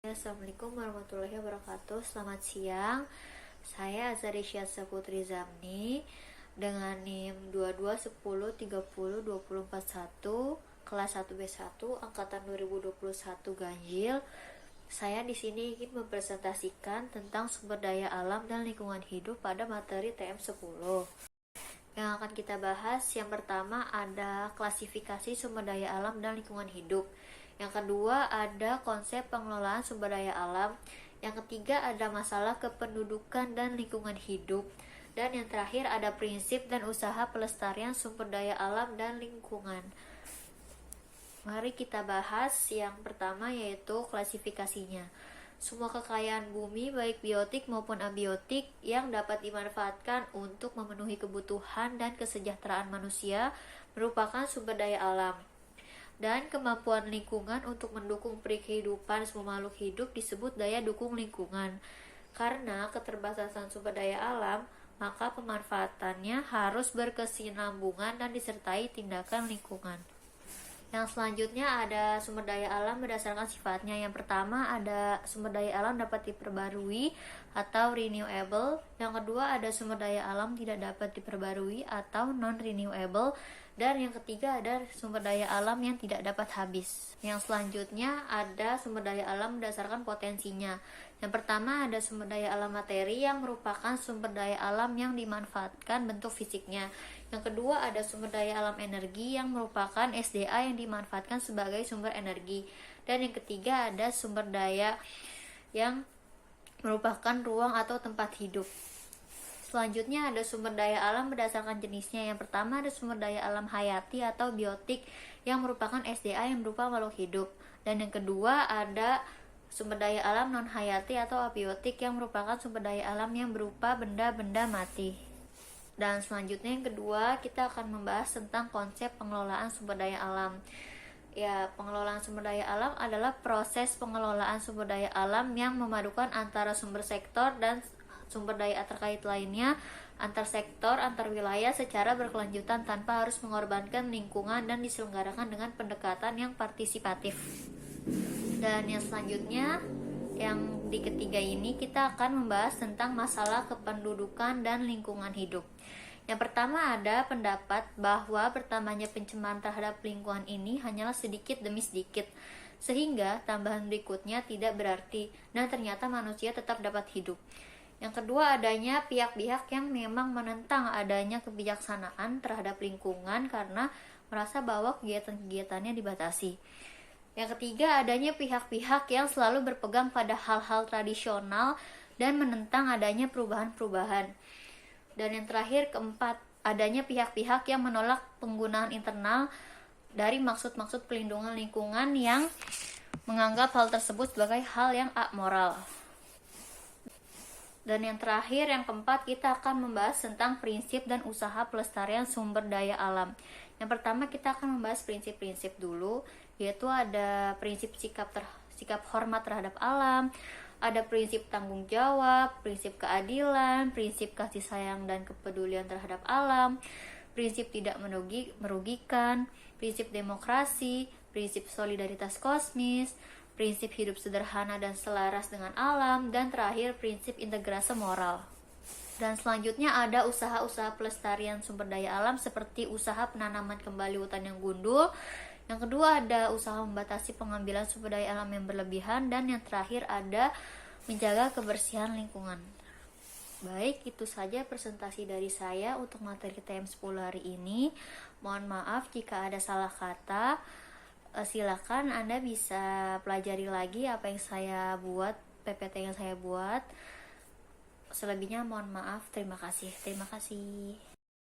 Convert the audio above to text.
Assalamualaikum warahmatullahi wabarakatuh. Selamat siang. Saya Azari Syadza Putri Zamni dengan NIM 2210302041 kelas 1B1 angkatan 2021 Ganjil. Saya di sini ingin mempresentasikan tentang sumber daya alam dan lingkungan hidup pada materi TM10. Yang akan kita bahas yang pertama ada klasifikasi sumber daya alam dan lingkungan hidup. Yang kedua ada konsep pengelolaan sumber daya alam. Yang ketiga ada masalah kependudukan dan lingkungan hidup. Dan yang terakhir ada prinsip dan usaha pelestarian sumber daya alam dan lingkungan. Mari kita bahas yang pertama yaitu klasifikasinya. Semua kekayaan bumi baik biotik maupun abiotik yang dapat dimanfaatkan untuk memenuhi kebutuhan dan kesejahteraan manusia merupakan sumber daya alam. Dan kemampuan lingkungan untuk mendukung kehidupan semua makhluk hidup disebut daya dukung lingkungan. Karena keterbatasan sumber daya alam, maka pemanfaatannya harus berkesinambungan dan disertai tindakan lingkungan. Yang selanjutnya ada sumber daya alam berdasarkan sifatnya. Yang pertama ada sumber daya alam dapat diperbarui atau renewable. Yang kedua ada sumber daya alam tidak dapat diperbarui atau non-renewable. Dan yang ketiga ada sumber daya alam yang tidak dapat habis. Yang selanjutnya ada sumber daya alam berdasarkan potensinya. Yang pertama ada sumber daya alam materi yang merupakan sumber daya alam yang dimanfaatkan bentuk fisiknya. Yang kedua ada sumber daya alam energi yang merupakan SDA yang dimanfaatkan sebagai sumber energi. Dan yang ketiga ada sumber daya yang merupakan ruang atau tempat hidup. Selanjutnya ada sumber daya alam berdasarkan jenisnya. Yang pertama ada sumber daya alam hayati atau biotik yang merupakan SDA yang berupa makhluk hidup. Dan yang kedua ada sumber daya alam non hayati atau abiotik yang merupakan sumber daya alam yang berupa benda-benda mati. Dan selanjutnya yang kedua kita akan membahas tentang konsep pengelolaan sumber daya alam. Ya, pengelolaan sumber daya alam adalah proses pengelolaan sumber daya alam yang memadukan antara sumber sektor dan sumber daya terkait lainnya, antar sektor, antar wilayah secara berkelanjutan tanpa harus mengorbankan lingkungan dan diselenggarakan dengan pendekatan yang partisipatif. Dan yang selanjutnya yang di ketiga ini kita akan membahas tentang masalah kependudukan dan lingkungan hidup. Yang pertama ada pendapat bahwa pertamanya pencemaran terhadap lingkungan ini hanyalah sedikit demi sedikit, sehingga tambahan berikutnya tidak berarti dan ternyata manusia tetap dapat hidup. Yang kedua adanya pihak-pihak yang memang menentang adanya kebijaksanaan terhadap lingkungan karena merasa bahwa kegiatan-kegiatannya dibatasi. Yang ketiga adanya pihak-pihak yang selalu berpegang pada hal-hal tradisional dan menentang adanya perubahan-perubahan. Dan yang terakhir keempat adanya pihak-pihak yang menolak penggunaan internal dari maksud-maksud pelindungan lingkungan yang menganggap hal tersebut sebagai hal yang amoral. Dan yang terakhir, yang keempat, kita akan membahas tentang prinsip dan usaha pelestarian sumber daya alam. Yang pertama, kita akan membahas prinsip-prinsip dulu, yaitu ada prinsip sikap hormat terhadap alam, ada prinsip tanggung jawab, prinsip keadilan, prinsip kasih sayang dan kepedulian terhadap alam, prinsip tidak merugikan, prinsip demokrasi, prinsip solidaritas kosmis, prinsip hidup sederhana dan selaras dengan alam, dan terakhir prinsip integrasi moral. Dan selanjutnya ada usaha-usaha pelestarian sumber daya alam seperti usaha penanaman kembali hutan yang gundul. Yang kedua ada usaha membatasi pengambilan sumber daya alam yang berlebihan, dan yang terakhir ada menjaga kebersihan lingkungan. Baik, itu saja presentasi dari saya untuk materi TM10 hari ini. Mohon maaf jika ada salah kata. Silakan Anda bisa pelajari lagi apa yang saya buat, PPT yang saya buat. Selebihnya mohon maaf. Terima kasih.